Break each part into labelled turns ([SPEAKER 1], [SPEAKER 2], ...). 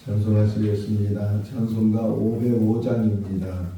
[SPEAKER 1] 찬송하시겠습니다. 찬송가 505장입니다.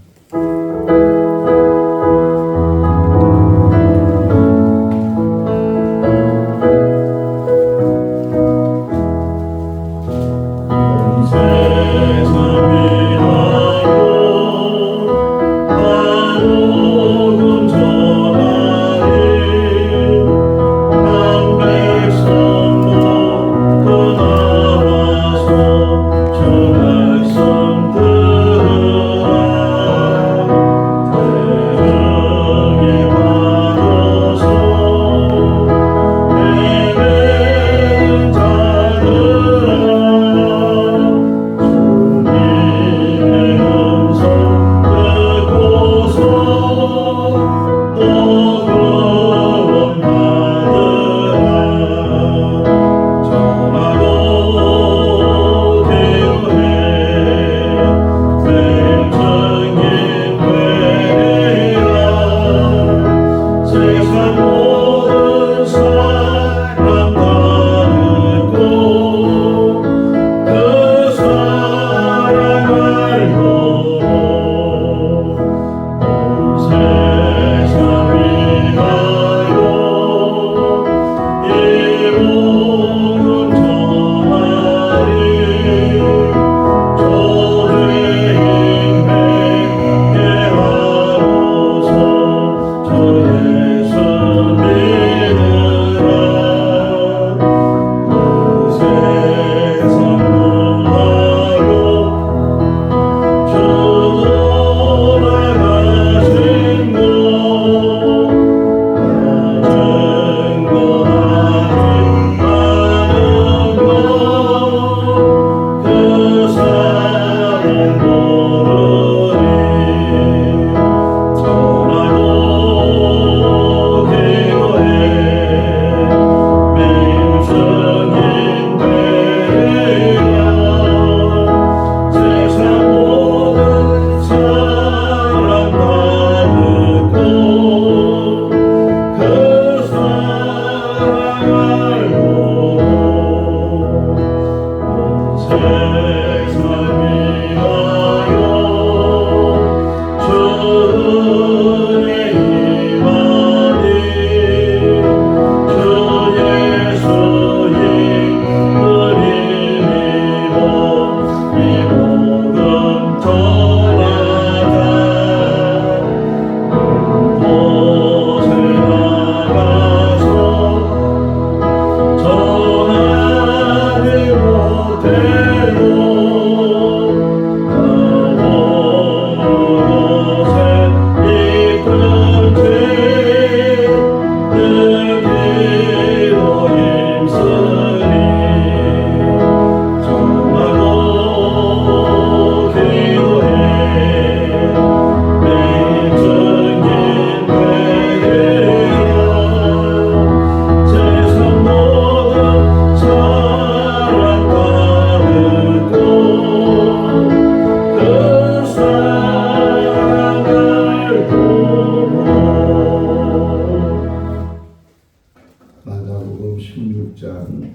[SPEAKER 1] 마가복음 16장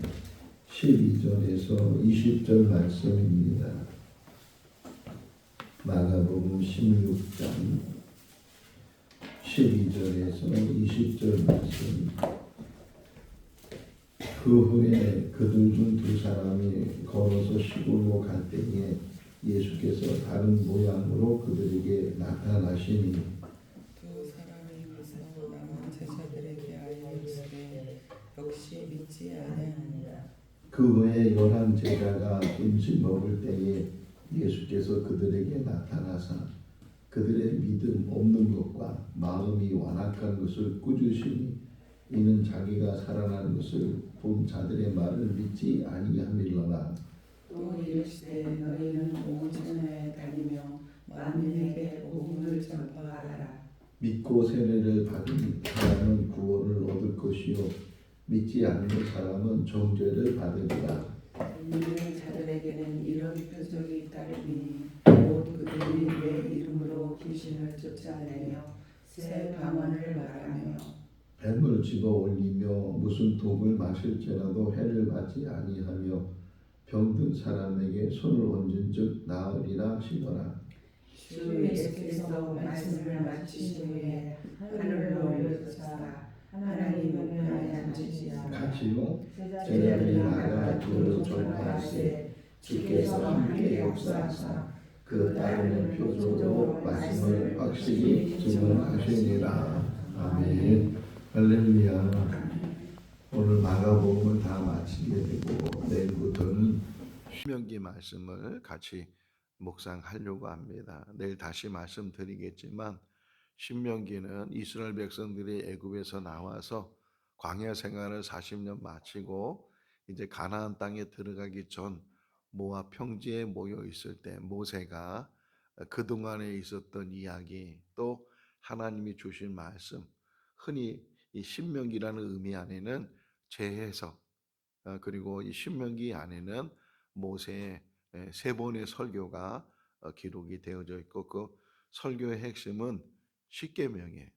[SPEAKER 1] 12절에서 20절 말씀입니다. 마가복음 16장 12절에서 20절 말씀. 그 후에 그들 중 두 사람이 걸어서 시골로 갈 때에 예수께서 다른 모양으로 그들에게 나타나시니
[SPEAKER 2] 두 사람이 가서 남은 제자들에게 알리시되 역시 믿지 아니하니라.
[SPEAKER 1] 그 후에 11 제자가 음식 먹을 때에 예수께서 그들에게 나타나사 그들의 믿음 없는 것과 마음이 완악한 것을 꾸짖으시니 이는 자기가 살아난 것을 본 자들의 말을 믿지 아니함이로라.
[SPEAKER 2] 또 이르시되 너희는 온 천하에 다니며 만민에게 복음을 전파하라.
[SPEAKER 1] 믿고 세례를 받은 사람은 구원을 얻을 것이요 믿지 않는 사람은 정죄를 받으리라.
[SPEAKER 2] 믿는 자들에게는 이런 표적이 따르니 곧 그들이 내 이름으로 귀신을 쫓아내며 새 방언을 말하며
[SPEAKER 1] 뱀을 집어 올리며 무슨 독을 마실지라도 해를 받지 아니하며 병든 사람에게 손을 얹은즉 나으리라 하시더라.
[SPEAKER 2] 주 예수께서 말씀을 마치신 후에 하늘로 올려주사 하나님 우편에 앉으시니라.
[SPEAKER 1] 같이요.
[SPEAKER 2] 제자들이 나가 두루 전파하되 주께서 함께 역사하사
[SPEAKER 1] 그 따르는 표적으로 말씀을 확실히 증언하시니라. 아멘. 할렐루야. 오늘 마가복음을 다 마치게 되고 내일부터는 신명기 말씀을 같이 묵상하려고 합니다. 내일 다시 말씀드리겠지만 신명기는 이스라엘 백성들이 애굽에서 나와서 광야 생활을 40년 마치고 이제 가나안 땅에 들어가기 전 모압 평지에 모여 있을 때 모세가 그동안에 있었던 이야기 또 하나님이 주신 말씀 흔히 이 신명기라는 의미 안에는 재해석 그리고 이 신명기 안에는 모세의 세 번의 설교가 기록이 되어져 있고 그 설교의 핵심은 십계명이에요.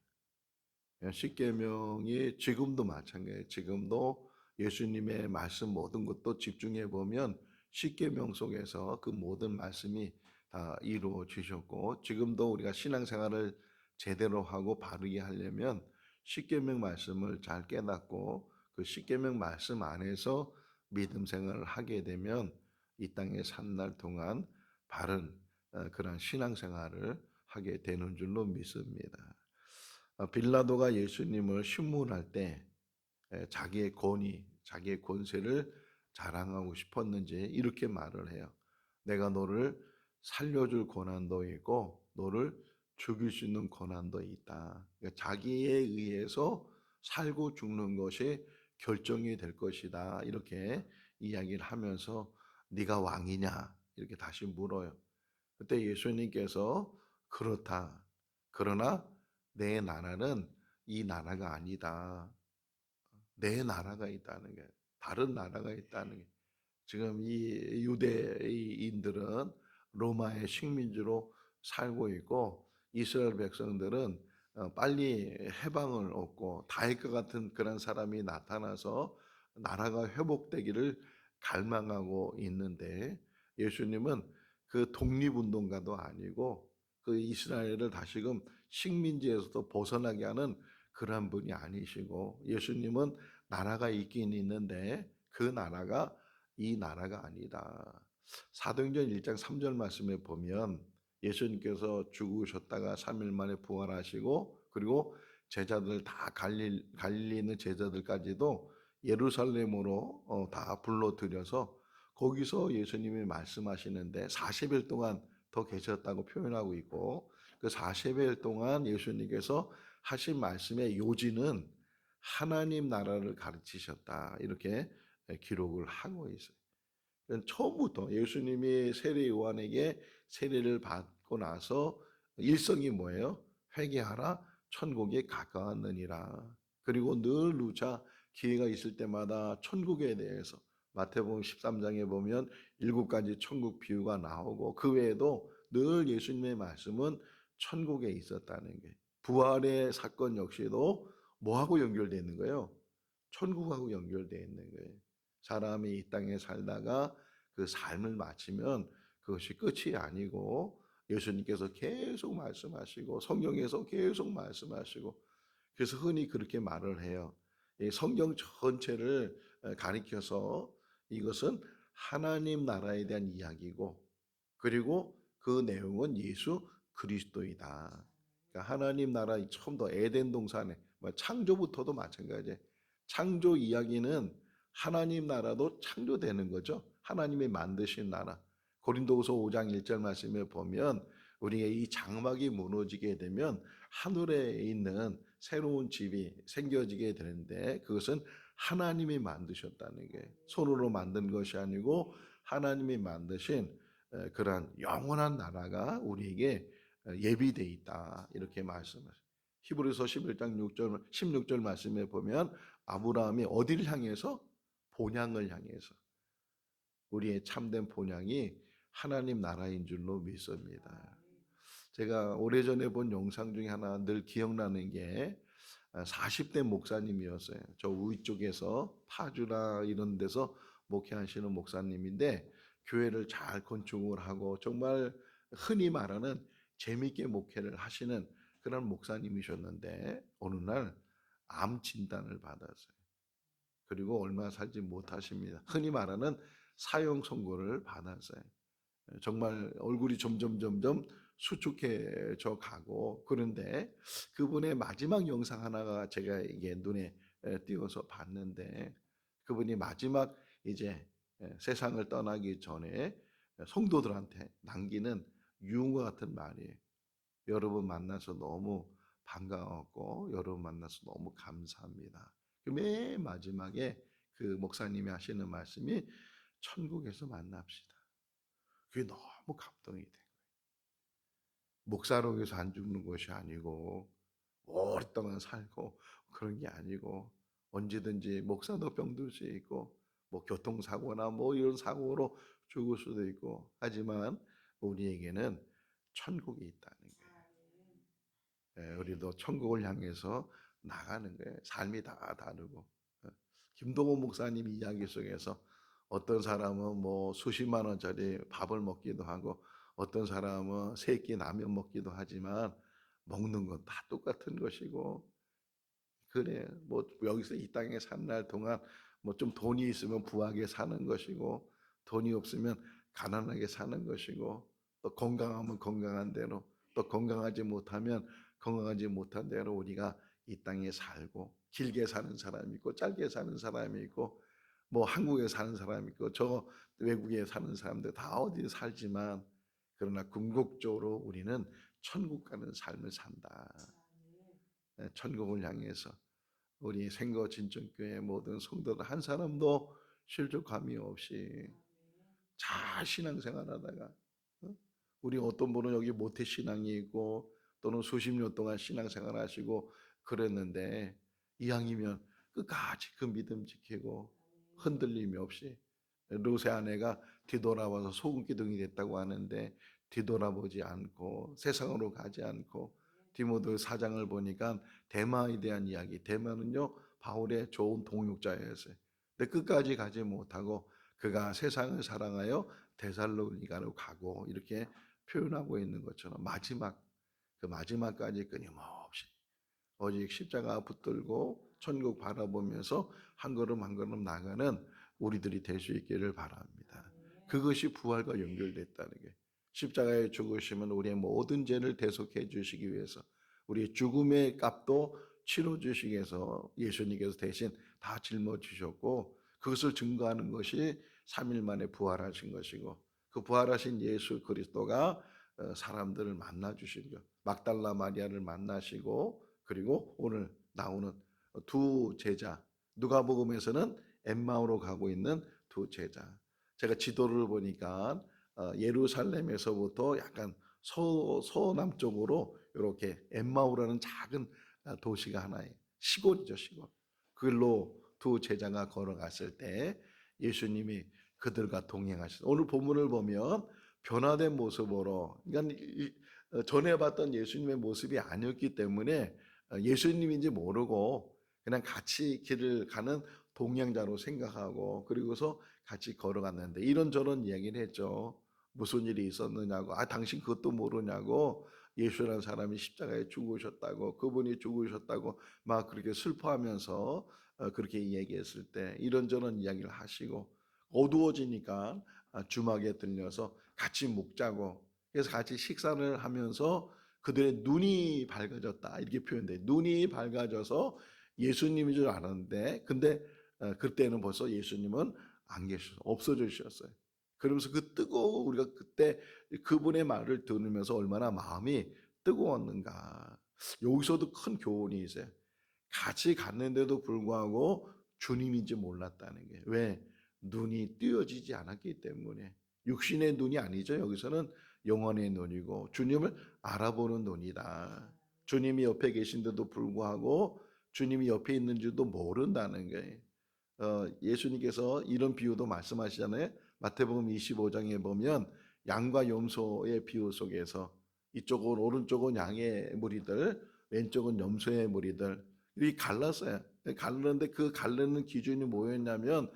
[SPEAKER 1] 십계명이 지금도 마찬가지예요. 지금도 예수님의 말씀 모든 것도 집중해 보면 십계명 속에서 그 모든 말씀이 다 이루어지셨고 지금도 우리가 신앙생활을 제대로 하고 바르게 하려면 십계명 말씀을 잘 깨닫고 그 십계명 말씀 안에서 믿음 생활을 하게 되면 이 땅에 산 날 동안 바른 그런 신앙생활을 하게 되는 줄로 믿습니다. 빌라도가 예수님을 신문할 때 자기의 권위, 자기의 권세를 자랑하고 싶었는지 이렇게 말을 해요. 내가 너를 살려줄 권한도 있고 너를 죽일 수 있는 권한도 있다. 그러니까 자기에 의해서 살고 죽는 것이 결정이 될 것이다. 이렇게 이야기를 하면서 네가 왕이냐? 이렇게 다시 물어요. 그때 예수님께서 그렇다. 그러나 내 나라는 이 나라가 아니다. 내 나라가 있다는 게 다른 나라가 있다는 게 지금 이 유대인들은 로마의 식민지로 살고 있고 이스라엘 백성들은 빨리 해방을 얻고 다윗과 같은 그런 사람이 나타나서 나라가 회복되기를 갈망하고 있는데 예수님은 그 독립운동가도 아니고 그 이스라엘을 다시금 식민지에서도 벗어나게 하는 그런 분이 아니시고 예수님은 나라가 있긴 있는데 그 나라가 이 나라가 아니다. 사도행전 1장 3절 말씀에 보면 예수님께서 죽으셨다가 3일 만에 부활하시고 그리고 제자들 다 갈릴리 있는 제자들까지도 예루살렘으로 다 불러들여서 거기서 예수님이 말씀하시는데 40일 동안 더 계셨다고 표현하고 있고 그 40일 동안 예수님께서 하신 말씀의 요지는 하나님 나라를 가르치셨다 이렇게 기록을 하고 있어요. 처음부터 예수님이 세례 요한에게 세례를 받고 나서 일성이 뭐예요? 회개하라 천국에 가까웠느니라. 그리고 늘 누차 기회가 있을 때마다 천국에 대해서 마태복음 13장에 보면 7가지 천국 비유가 나오고 그 외에도 늘 예수님의 말씀은 천국에 있었다는 게 부활의 사건 역시도 뭐하고 연결되어 있는 거예요? 천국하고 연결되어 있는 거예요. 사람이 이 땅에 살다가 그 삶을 마치면 그것이 끝이 아니고 예수님께서 계속 말씀하시고 성경에서 계속 말씀하시고 그래서 흔히 그렇게 말을 해요. 이 성경 전체를 가리켜서 이것은 하나님 나라에 대한 이야기고 그리고 그 내용은 예수 그리스도이다. 그러니까 하나님 나라 처음부터 에덴 동산에 창조부터도 마찬가지예요. 창조 이야기는 하나님 나라도 창조되는 거죠. 하나님이 만드신 나라. 고린도후서 5장 1절 말씀에 보면 우리의 이 장막이 무너지게 되면 하늘에 있는 새로운 집이 생겨지게 되는데 그것은 하나님이 만드셨다는 게 손으로 만든 것이 아니고 하나님이 만드신 그러한 영원한 나라가 우리에게 예비되어 있다. 이렇게 말씀하셨습니다. 히브리서 11장 6절 16절 말씀에 보면 아브라함이 어디를 향해서 본향을 향해서 우리의 참된 본향이 하나님 나라인 줄로 믿습니다. 제가 오래전에 본 영상 중에 하나 늘 기억나는 게 40대 목사님이었어요. 저 위쪽에서 파주나 이런 데서 목회하시는 목사님인데 교회를 잘 건축을 하고 정말 흔히 말하는 재미있게 목회를 하시는 그런 목사님이셨는데 어느 날 암 진단을 받았어요. 그리고 얼마 살지 못하십니다. 흔히 말하는 사형 선고를 받았어요. 정말 얼굴이 점점 수축해져 가고 그런데 그분의 마지막 영상 하나가 제가 이게 눈에 띄어서 봤는데 그분이 마지막 이제 세상을 떠나기 전에 성도들한테 남기는 유언과 같은 말이에요. 여러분 만나서 너무 반가웠고 여러분 만나서 너무 감사합니다. 그 맨 마지막에 그 목사님이 하시는 말씀이 천국에서 만납시다. 그게 너무 감동이 된 거예요. 목사로 해서 안 죽는 것이 아니고 오랫동안 살고 그런 게 아니고 언제든지 목사도 병들 수 있고 뭐 교통사고나 뭐 이런 사고로 죽을 수도 있고 하지만 우리에게는 천국이 있다는 거예요. 우리도 천국을 향해서 나가는 거예요. 삶이 다 다르고. 김동호 목사님 이야기 속에서 어떤 사람은 뭐 수십만 원짜리 밥을 먹기도 하고 어떤 사람은 세 끼 라면 먹기도 하지만 먹는 건 다 똑같은 것이고 그래 뭐 여기서 이 땅에 사는 날 동안 뭐 좀 돈이 있으면 부하게 사는 것이고 돈이 없으면 가난하게 사는 것이고 또 건강하면 건강한 대로 또 건강하지 못하면 건강하지 못한 대로 우리가 이 땅에 살고 길게 사는 사람이 있고 짧게 사는 사람이 있고 뭐 한국에 사는 사람이 있고 저 외국에 사는 사람들 다 어디 살지만 그러나 궁극적으로 우리는 천국 가는 삶을 산다. 천국을 향해서 우리 생거 진정교회 모든 성도들 한 사람도 실족함이 없이 잘 신앙생활하다가 우리 어떤 분은 여기 모태 신앙이 있고 또는 수십 년 동안 신앙생활 하시고 그랬는데 이왕이면 끝까지 그 믿음 지키고 흔들림이 없이 롯의 아내가 뒤돌아와서 소금 기둥이 됐다고 하는데 뒤돌아보지 않고 세상으로 가지 않고 디모데 4장을 보니까 대마에 대한 이야기 대마는요 바울의 좋은 동역자였어요. 근데 끝까지 가지 못하고 그가 세상을 사랑하여 데살로니가로 가고 이렇게 표현하고 있는 것처럼 그 마지막까지 끊임없이 오직 십자가 붙들고 천국 바라보면서 한 걸음 한 걸음 나가는 우리들이 될 수 있기를 바랍니다. 그것이 부활과 연결됐다는 게 십자가의 죽으심은 우리의 모든 죄를 대속해 주시기 위해서 우리의 죽음의 값도 치러 주시기 위해서 예수님께서 대신 다 짊어지셨고 그것을 증거하는 것이 3일 만에 부활하신 것이고 그 부활하신 예수 그리스도가 사람들을 만나 주신 것 막달라 마리아를 만나시고 그리고 오늘 나오는 두 제자 누가복음에서는 엠마오로 가고 있는 두 제자 제가 지도를 보니까 예루살렘에서부터 약간 서남쪽으로 이렇게 엠마오라는 작은 도시가 하나예요. 시골이죠, 시골. 그걸로 두 제자가 걸어갔을 때 예수님이 그들과 동행하셨어요. 오늘 본문을 보면 변화된 모습으로, 그러니까 전에 봤던 예수님의 모습이 아니었기 때문에 예수님인지 모르고 그냥 같이 길을 가는 동행자로 생각하고 그리고서 같이 걸어갔는데 이런저런 이야기를 했죠. 무슨 일이 있었느냐고, 당신 그것도 모르냐고, 예수라는 사람이 십자가에 죽으셨다고, 그분이 죽으셨다고 막 그렇게 슬퍼하면서 그렇게 얘기했을 때 이런저런 이야기를 하시고 어두워지니까 주막에 들려서 같이 묵자고 그래서 같이 식사를 하면서 그들의 눈이 밝아졌다 이렇게 표현돼. 눈이 밝아져서 예수님인 줄 알았는데 근데 그때는 벌써 예수님은 안 계셔서 없어지셨어요. 그러면서 그 뜨거워 우리가 그때 그분의 말을 들으면서 얼마나 마음이 뜨거웠는가. 여기서도 큰 교훈이 있어요. 같이 갔는데도 불구하고 주님인지 몰랐다는 게. 왜? 눈이 띄어지지 않았기 때문에. 육신의 눈이 아니죠. 여기서는 영혼의 눈이고 주님을 알아보는 눈이다. 주님이 옆에 계신데도 불구하고 주님이 옆에 있는지도 모른다는 거예요. 예수님께서 이런 비유도 말씀하시잖아요. 마태복음 25장에 보면 양과 염소의 비유 속에서 이쪽은 오른쪽은 양의 무리들, 왼쪽은 염소의 무리들 이 갈랐어요. 갈르는데 그 갈르는 기준이 뭐였냐면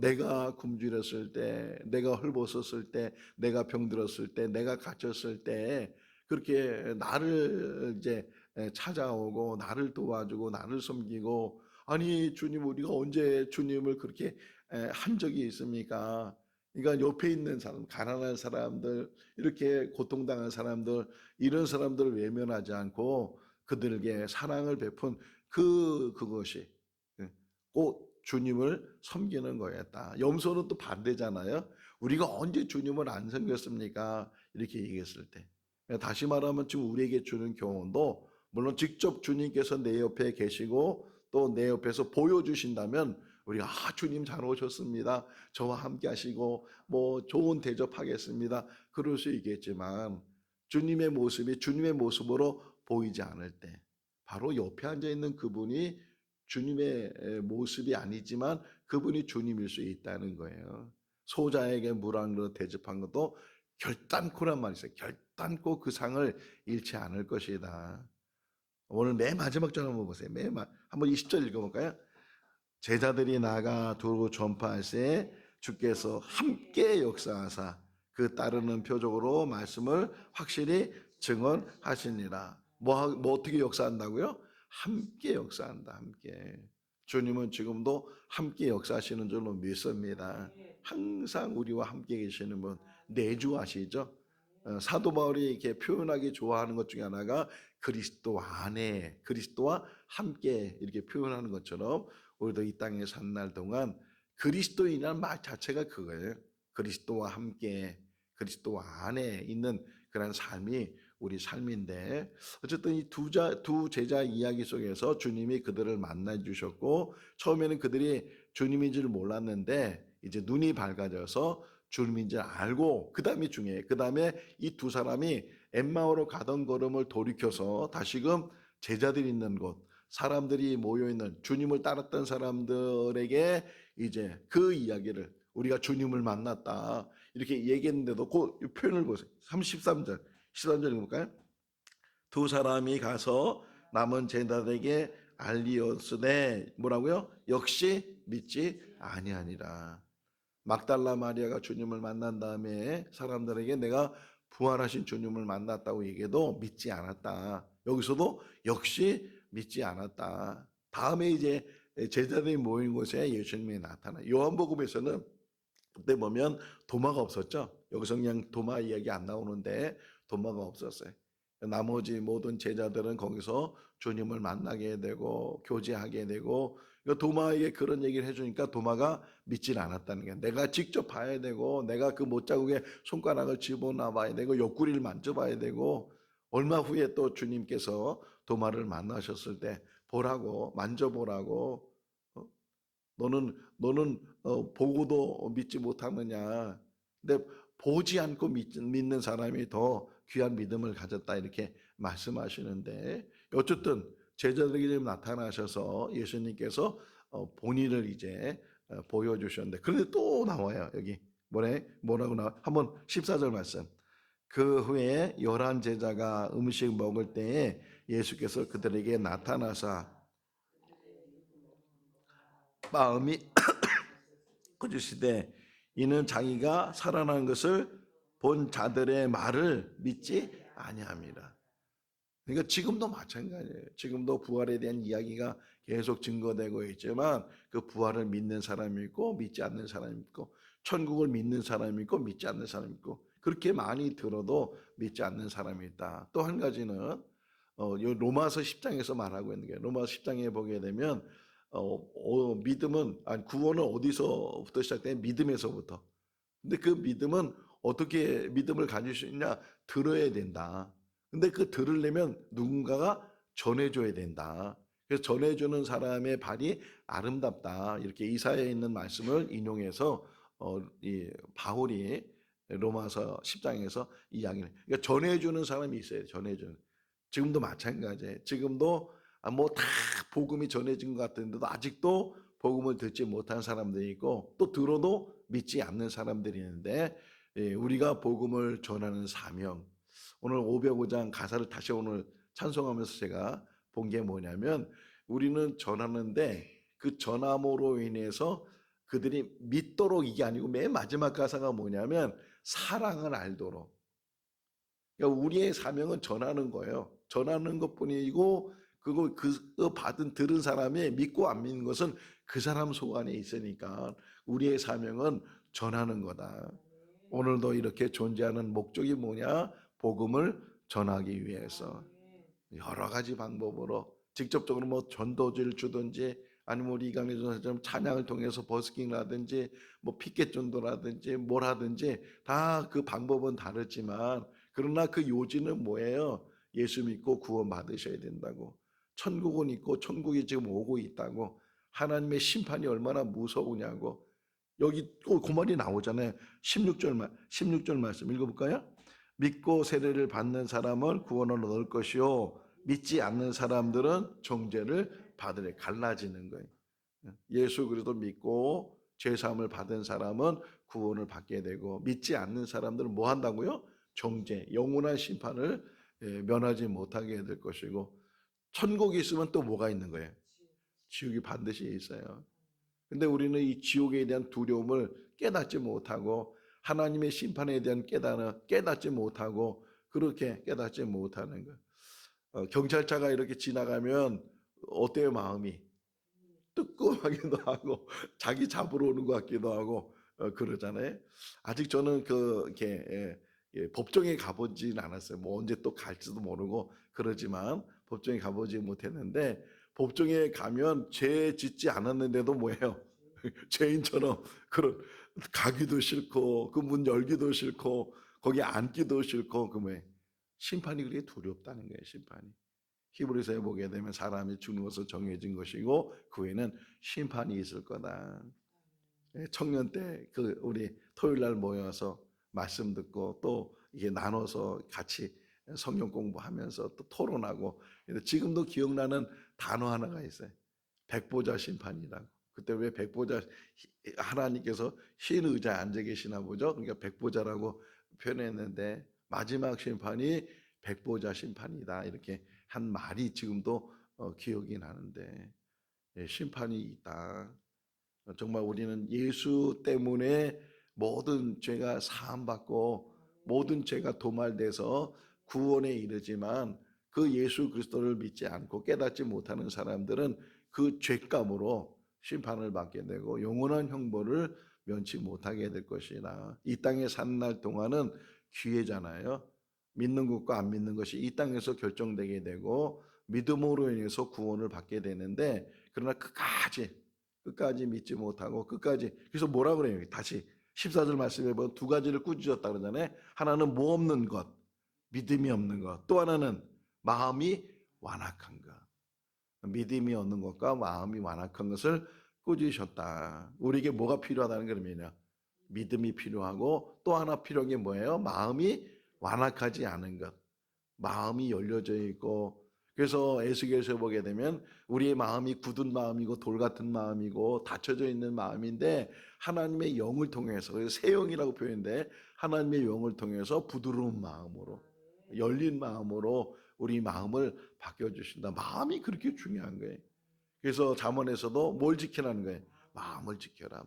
[SPEAKER 1] 내가 굶주렸을 때, 내가 헐벗었을 때, 내가 병들었을 때, 내가 갇혔을 때 그렇게 나를 이제 찾아오고 나를 도와주고 나를 섬기고, 아니 주님, 우리가 언제 주님을 그렇게 한 적이 있습니까? 그러니까 옆에 있는 사람, 가난한 사람들, 이렇게 고통당한 사람들, 이런 사람들을 외면하지 않고 그들에게 사랑을 베푼 그것이 꼭 주님을 섬기는 거였다. 염소는 또 반대잖아요. 우리가 언제 주님을 안 섬겼습니까? 이렇게 얘기했을 때. 다시 말하면 지금 우리에게 주는 교훈도, 물론 직접 주님께서 내 옆에 계시고 또 내 옆에서 보여주신다면 우리가 주님 잘 오셨습니다, 저와 함께 하시고 뭐 좋은 대접하겠습니다, 그럴 수 있겠지만 주님의 모습이 주님의 모습으로 보이지 않을 때 바로 옆에 앉아 있는 그분이 주님의 모습이 아니지만 그분이 주님일 수 있다는 거예요. 소자에게 물 한 그릇 대접한 것도 결단코란 말이 있어요. 결단코 그 상을 잃지 않을 것이다. 오늘 맨 마지막 절 한번 보세요. 한번 20절 읽어볼까요? 제자들이 나가 두루 전파할새 주께서 함께 역사하사 그 따르는 표적으로 말씀을 확실히 증언하시니라. 뭐 어떻게 역사한다고요? 함께 역사한다. 함께. 주님은 지금도 함께 역사하시는 줄로 믿습니다. 항상 우리와 함께 계시는 분, 내주하시죠. 사도 바울이 이렇게 표현하기 좋아하는 것 중에 하나가 그리스도 안에, 그리스도와 함께 이렇게 표현하는 것처럼 우리도 이 땅에 산 날 동안 그리스도인이라는 말 자체가 그거예요. 그리스도와 함께, 그리스도 안에 있는 그런 삶이 우리 삶인데, 어쨌든 이 두 제자 이야기 속에서 주님이 그들을 만나 주셨고, 처음에는 그들이 주님인 줄 몰랐는데 이제 눈이 밝아져서 주님인 줄 알고, 그 다음이 중요해요. 그 다음에 이 두 사람이 엠마오로 가던 걸음을 돌이켜서 다시금 제자들이 있는 곳, 사람들이 모여있는, 주님을 따랐던 사람들에게 이제 그 이야기를, 우리가 주님을 만났다 이렇게 얘기했는데도 그 표현을 보세요. 13절 13절 읽어볼까요? 두 사람이 가서 남은 제자들에게 알리었으되 뭐라고요? 역시 믿지 아니하니라. 막달라 마리아가 주님을 만난 다음에 사람들에게 내가 부활하신 주님을 만났다고 얘기해도 믿지 않았다. 여기서도 역시 믿지 않았다. 다음에 이제 제자들이 모인 곳에 예수님이 나타나. 요한복음에서는 그때 보면 도마가 없었죠. 여기서 그냥 도마 이야기 안 나오는데 도마가 없었어요. 나머지 모든 제자들은 거기서 주님을 만나게 되고 교제하게 되고, 도마에게 그런 얘기를 해주니까 도마가 믿질 않았다는 게, 내가 직접 봐야 되고 내가 그 못자국에 손가락을 집어넣어 봐야 되고 옆구리를 만져봐야 되고, 얼마 후에 또 주님께서 도마를 만나셨을 때 보라고, 만져보라고, 너는 보고도 믿지 못하느냐. 근데 보지 않고 믿는 사람이 더 귀한 믿음을 가졌다 이렇게 말씀하시는데, 어쨌든 제자들에게 나타나셔서 예수님께서 본인을 이제 보여주셨는데, 그런데 또 나와요. 여기 뭐라고 나와? 한번 14절 말씀. 그 후에 11 제자가 음식 먹을 때에 예수께서 그들에게 나타나사 마음이 거주시되 이는 자기가 살아난 것을 본 자들의 말을 믿지 아니함이라. 그러니까 지금도 마찬가지예요. 지금도 부활에 대한 이야기가 계속 증거되고 있지만 그 부활을 믿는 사람이 있고 믿지 않는 사람이 있고, 천국을 믿는 사람이 있고 믿지 않는 사람이 있고, 그렇게 많이 들어도 믿지 않는 사람이 있다. 또 한 가지는 로마서 10장에서 말하고 있는 게, 로마서 10장에 보게 되면 믿음은, 아니 구원은 어디서부터 시작돼? 믿음에서부터. 근데 그 믿음은 어떻게 믿음을 가질 수 있냐? 들어야 된다. 근데 그 들으려면 누군가가 전해줘야 된다. 그래서 전해주는 사람의 발이 아름답다. 이렇게 이사야에 있는 말씀을 인용해서 이 바울이 로마서 10장에서 이야기를. 그러니까 전해주는 사람이 있어야 돼. 전해주는. 지금도 마찬가지예요. 지금도 뭐 다 복음이 전해진 것 같은데도 아직도 복음을 듣지 못한 사람들이 있고, 또 들어도 믿지 않는 사람들이 있는데, 우리가 복음을 전하는 사명, 오늘 505장 가사를 다시 오늘 찬송하면서 제가 본 게 뭐냐면, 우리는 전하는데 그 전함으로 인해서 그들이 믿도록 이게 아니고 맨 마지막 가사가 뭐냐면 사랑을 알도록. 그러니까 우리의 사명은 전하는 거예요. 전하는 것뿐이고 그거 그 들은 사람이 믿고 안 믿는 것은 그 사람 속 안에 있으니까 우리의 사명은 전하는 거다. 오늘도 이렇게 존재하는 목적이 뭐냐? 복음을 전하기 위해서 여러 가지 방법으로 직접적으로 뭐 전도지를 주든지 아니면 우리 이강래 전사처럼 찬양을 통해서 버스킹이라든지 뭐 피켓 전도라든지 뭘 하든지 다 그 방법은 다르지만 그러나 그 요지는 뭐예요? 예수 믿고 구원 받으셔야 된다고. 천국은 있고 천국이 지금 오고 있다고. 하나님의 심판이 얼마나 무서우냐고. 여기 그 말이 나오잖아요. 16절 말씀 읽어볼까요? 믿고 세례를 받는 사람은 구원을 얻을 것이요 믿지 않는 사람들은 정죄를 받으래. 갈라지는 거예요. 예수 그리스도 믿고 죄사함을 받은 사람은 구원을 받게 되고 믿지 않는 사람들은 뭐 한다고요? 정죄, 영원한 심판을 면하지 못하게 될 것이고 천국이 있으면 또 뭐가 있는 거예요? 지옥이 반드시 있어요. 근데 우리는 이 지옥에 대한 두려움을 깨닫지 못하고 하나님의 심판에 대한 깨닫지 못하고 그렇게 깨닫지 못하는 거예요. 경찰차가 이렇게 지나가면 어때요 마음이? 뜨끔하기도 하고 자기 잡으러 오는 것 같기도 하고 그러잖아요. 아직 저는 법정에 가보진 않았어요. 뭐 언제 또 갈지도 모르고 그러지만 법정에 가보지 못했는데 법정에 가면 죄 짓지 않았는데도 뭐예요? 죄인처럼 그런 가기도 싫고 그 문 열기도 싫고 거기 앉기도 싫고 그 왜 심판이 그렇게 두렵다는 거예요. 심판이. 히브리서에 보게 되면 사람이 죽는 것은 정해진 것이고 그 후에는 심판이 있을 거다. 청년 때 그 우리 토요일 날 모여서 말씀 듣고 또 이게 나눠서 같이 성경 공부하면서 또 토론하고 지금도 기억나는 단어 하나가 있어요. 백보자 심판이라고. 그때 왜 백보자 하나님께서 흰 의자에 앉아 계시나 보죠. 그러니까 백보자라고 표현했는데 마지막 심판이 백보자 심판이다 이렇게 한 말이 지금도 기억이 나는데 심판이 있다. 정말 우리는 예수 때문에 모든 죄가 사함받고 모든 죄가 도말돼서 구원에 이르지만 그 예수 그리스도를 믿지 않고 깨닫지 못하는 사람들은 그 죄감으로 심판을 받게 되고 영원한 형벌을 면치 못하게 될 것이라. 이 땅에 사는 날 동안은 기회잖아요. 믿는 것과 안 믿는 것이 이 땅에서 결정되게 되고 믿음으로 인해서 구원을 받게 되는데 그러나 끝까지 믿지 못하고 끝까지 그래서 뭐라 그래요? 다시 14절 말씀해 보면 두 가지를 꾸짖었다 그러잖아요. 하나는 뭐 없는 것, 믿음이 없는 것. 또 하나는 마음이 완악한 것. 믿음이 없는 것과 마음이 완악한 것을 꾸짖으셨다. 우리에게 뭐가 필요하다는 거냐면요. 믿음이 필요하고 또 하나 필요한 게 뭐예요? 마음이 완악하지 않은 것. 마음이 열려져 있고 그래서 에스겔서에 보게 되면 우리의 마음이 굳은 마음이고 돌 같은 마음이고 닫혀져 있는 마음인데 하나님의 영을 통해서 새 영이라고 표현돼 하나님의 영을 통해서 부드러운 마음으로 열린 마음으로 우리 마음을 바뀌어주신다. 마음이 그렇게 중요한 거예요. 그래서 잠언에서도 뭘 지키라는 거예요? 마음을 지켜라.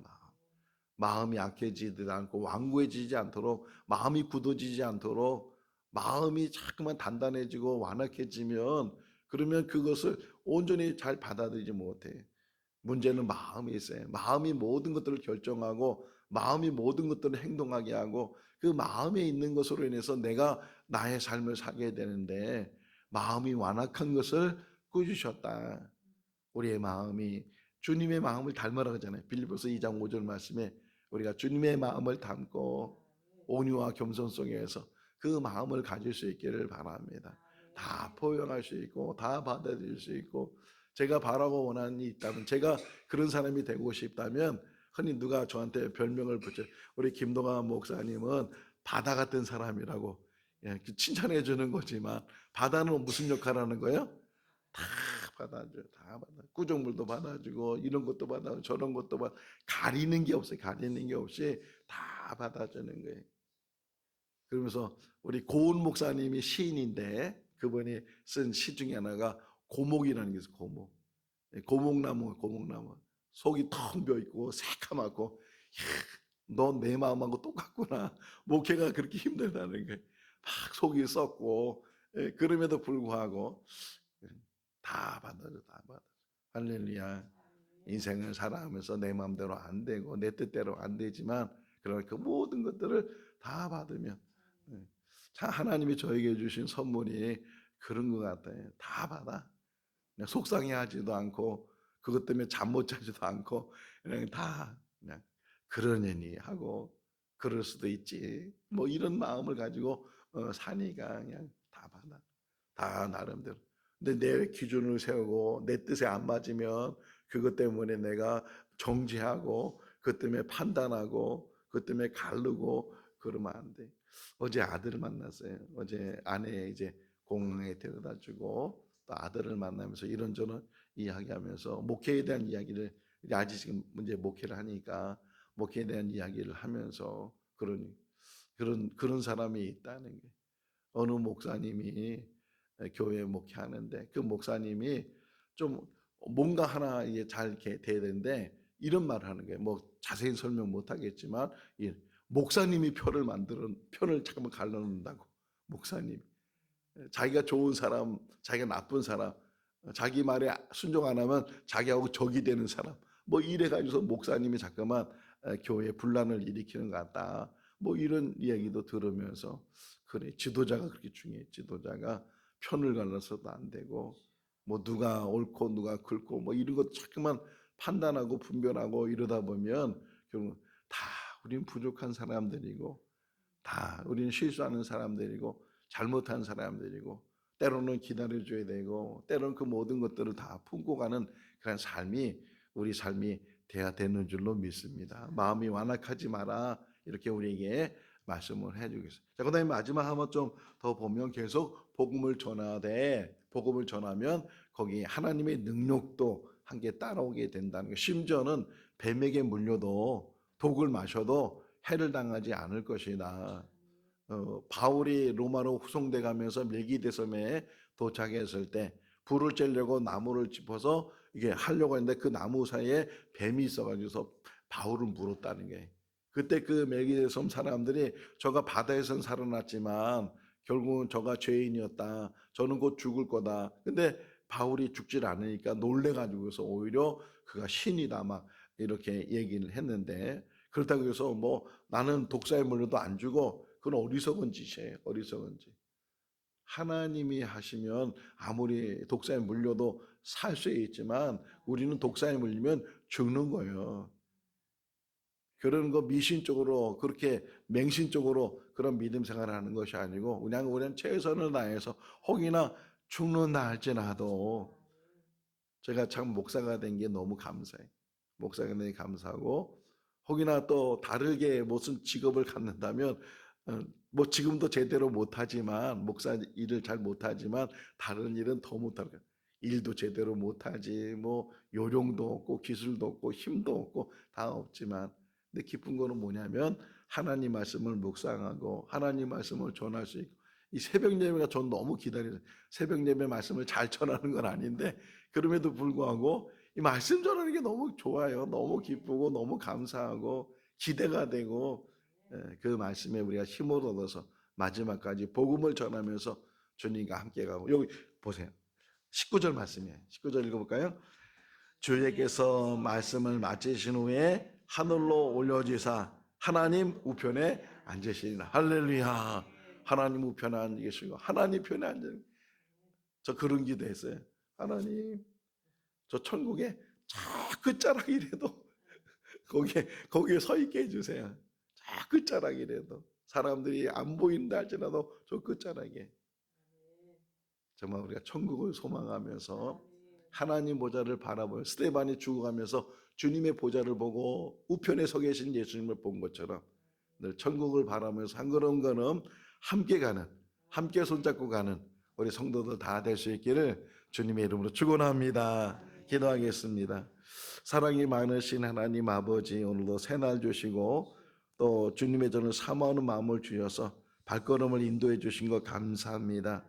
[SPEAKER 1] 마음이 약해지지 않고 완고해지지 않도록 마음이 굳어지지 않도록 마음이 자꾸만 단단해지고 완악해지면 그러면 그것을 온전히 잘 받아들이지 못해. 문제는 마음이 있어요. 마음이 모든 것들을 결정하고 마음이 모든 것들을 행동하게 하고 그 마음에 있는 것으로 인해서 내가 나의 삶을 살게 되는데 마음이 완악한 것을 꾸짖으셨다. 우리의 마음이 주님의 마음을 닮으라 하잖아요. 빌립보서 2장 5절 말씀에 우리가 주님의 마음을 담고 온유와 겸손 속에서 그 마음을 가질 수 있기를 바랍니다. 다 포용할 수 있고 다 받아들일 수 있고 제가 바라고 원하는 일이 있다면 제가 그런 사람이 되고 싶다면 흔히 누가 저한테 별명을 붙여 우리 김동환 목사님은 바다 같은 사람이라고 칭찬해 주는 거지만 바다는 무슨 역할을 하는 거예요? 다 받아줘. 다 받아. 구정물도 받아주고 이런 것도 받아주고 저런 것도 가리는 게 없어요. 가리는 게 없이 다 받아주는 거예요. 그러면서 우리 고은 목사님이 시인인데 그분이 쓴 시 중에 하나가 고목이라는 게 있어요. 고목나무. 속이 텅 비어있고 새카맣고 너 내 마음하고 똑같구나. 목회가 그렇게 힘들다는 게 막 속이 썩고 그럼에도 불구하고 다 받아줘. 다 받아줘. 할렐루야. 인생을 살아가면서 내 마음대로 안 되고 내 뜻대로 안 되지만 그런 그 모든 것들을 다 받으면 참 하나님이 저에게 주신 선물이 그런 것 같아요. 다 받아. 그냥 속상해하지도 않고 그것 때문에 잠 못 자지도 않고 그냥 다 그냥 그러려니 하고 그럴 수도 있지. 뭐 이런 마음을 가지고 사니까 그냥 다 받아. 다 나름대로. 근데 내 기준을 세우고 내 뜻에 안 맞으면 그것 때문에 내가 정죄하고 그것 때문에 판단하고 그것 때문에 가르고 그러면 안 돼. 어제 아들을 만났어요. 어제 아내 이제 공항에 데려다 주고 또 아들을 만나면서 이런저런 이야기하면서 목회에 대한 이야기를 아직 지금 이제 목회를 하니까 목회에 대한 이야기를 하면서 그런 사람이 있다는 게 어느 목사님이 교회 목회하는데 그 목사님이 좀 뭔가 하나 이게 잘 이렇게 돼야 되는데 이런 말을 하는 거예요. 뭐 자세히 설명 못 하겠지만 목사님이 편을 잠깐만 갈라놓는다고 목사님 자기가 좋은 사람, 자기가 나쁜 사람, 자기 말에 순종 안 하면 자기하고 적이 되는 사람. 뭐 이래 가지고서 목사님이 잠깐만 교회에 분란을 일으키는 것 같다. 뭐 이런 이야기도 들으면서 그래 지도자가 그렇게 중요해. 지도자가 편을 갈라서도 안 되고 뭐 누가 옳고 누가 그렇고 뭐 이런 것 자꾸만 판단하고 분별하고 이러다 보면 결국 다 우리는 부족한 사람들이고 다 우리는 실수하는 사람들이고 잘못한 사람들이고 때로는 기다려줘야 되고 때로는 그 모든 것들을 다 품고 가는 그런 삶이 우리 삶이 돼야 되는 줄로 믿습니다. 마음이 완악하지 마라 이렇게 우리에게 말씀을 해주겠어요. 자, 그다음에 마지막 한번 좀 더 보면 계속 복음을 전하되 복음을 전하면 거기 하나님의 능력도 함께 따라오게 된다는 거. 심지어는 뱀에게 물려도 독을 마셔도 해를 당하지 않을 것이다. 바울이 로마로 후송돼 가면서 멜기데섬에 도착했을 때 불을 쬐려고 나무를 짚어서 이게 하려고 했는데 그 나무 사이에 뱀이 있어가지고서 바울을 물었다는 게 그때 그 멜기데섬 사람들이 저가 바다에선 살아났지만 결국은 저가 죄인이었다. 저는 곧 죽을 거다. 근데 바울이 죽질 않으니까 놀래가지고서 오히려 그가 신이다 막 이렇게 얘기를 했는데 그렇다고 해서 뭐 나는 독사에 물려도 안 죽어. 그건 어리석은 짓이에요. 어리석은 짓. 하나님이 하시면 아무리 독사에 물려도 살 수 있지만 우리는 독사에 물리면 죽는 거예요. 그런 거 미신적으로 그렇게 맹신적으로 그런 믿음 생활을 하는 것이 아니고 그냥 우리는 최선을 다해서 혹이나 죽는다 할지라도 제가 참 목사가 된 게 너무 감사해요. 목사가 된 게 감사하고 혹이나 또 다르게 무슨 직업을 갖는다면 뭐 지금도 제대로 못하지만 목사 일을 잘 못하지만 다른 일은 더 못할 거예요. 일도 제대로 못하지 뭐 요령도 없고 기술도 없고 힘도 없고 다 없지만 근데 기쁜 거는 뭐냐면 하나님 말씀을 묵상하고 하나님 말씀을 전할 수 있고 이 새벽 예배가 전 너무 기다려요. 새벽 예배 말씀을 잘 전하는 건 아닌데 그럼에도 불구하고 이 말씀 전하는 게 너무 좋아요. 너무 기쁘고 너무 감사하고 기대가 되고 그 말씀에 우리가 힘을 얻어서 마지막까지 복음을 전하면서 주님과 함께 가고 여기 보세요. 19절 말씀이에요. 19절 읽어볼까요? 주께서 말씀을 마치신 후에 하늘로 올려지사 하나님 우편에 앉으시리라. 할렐루야. 하나님 우편에 앉으 계시고 하나님 편에 앉으. 저 그런 기도했어요. 하나님 저 천국에 저 끝자락이라도 거기에 서 있게 해주세요. 저 끝자락이라도 사람들이 안 보인다 할지라도 저 끝자락에 정말 우리가 천국을 소망하면서 하나님 보좌를 바라보며 스데반이 죽어가면서 주님의 보좌를 보고 우편에 서 계신 예수님을 본 것처럼 늘 천국을 바라면서 한 걸음 걸음 함께 가는 함께 손잡고 가는 우리 성도들 다 될 수 있기를 주님의 이름으로 축원합니다. 기도하겠습니다. 사랑이 많으신 하나님 아버지 오늘도 새날 주시고 또 주님의 전을 사모하는 마음을 주셔서 발걸음을 인도해 주신 것 감사합니다.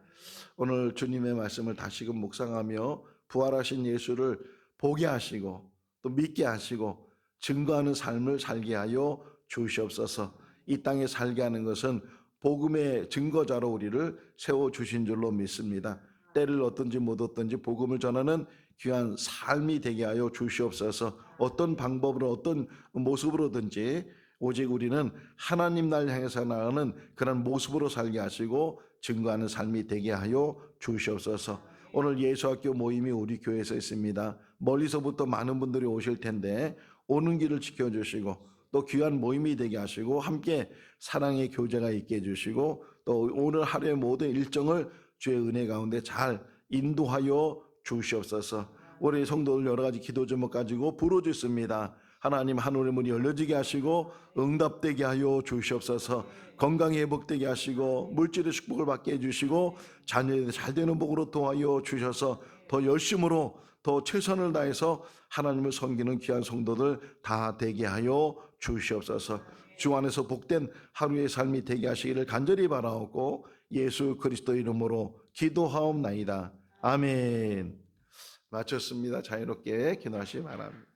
[SPEAKER 1] 오늘 주님의 말씀을 다시금 묵상하며 부활하신 예수를 보게 하시고 또 믿게 하시고 증거하는 삶을 살게 하여 주시옵소서. 이 땅에 살게 하는 것은 복음의 증거자로 우리를 세워주신 줄로 믿습니다. 때를 얻든지 못 얻든지 복음을 전하는 귀한 삶이 되게 하여 주시옵소서. 어떤 방법으로 어떤 모습으로든지 오직 우리는 하나님 날 향해서 나가는 그런 모습으로 살게 하시고 증거하는 삶이 되게 하여 주시옵소서. 오늘 예수학교 모임이 우리 교회에서 있습니다. 멀리서부터 많은 분들이 오실 텐데 오는 길을 지켜주시고 또 귀한 모임이 되게 하시고 함께 사랑의 교제가 있게 해주시고 또 오늘 하루의 모든 일정을 주의 은혜 가운데 잘 인도하여 주시옵소서. 우리 성도들 여러 가지 기도 제목 가지고 부르짖습니다. 하나님 하늘의 문이 열려지게 하시고 응답되게 하여 주시옵소서. 건강이 회복되게 하시고 물질의 축복을 받게 해주시고 자녀들이 잘되는 복으로 도와여 주셔서 더 열심으로 더 최선을 다해서 하나님을 섬기는 귀한 성도들 다 되게 하여 주시옵소서. 주 안에서 복된 하루의 삶이 되게 하시기를 간절히 바라옵고 예수 그리스도 이름으로 기도하옵나이다. 아멘. 마쳤습니다. 자유롭게 기도하시기 바랍니다.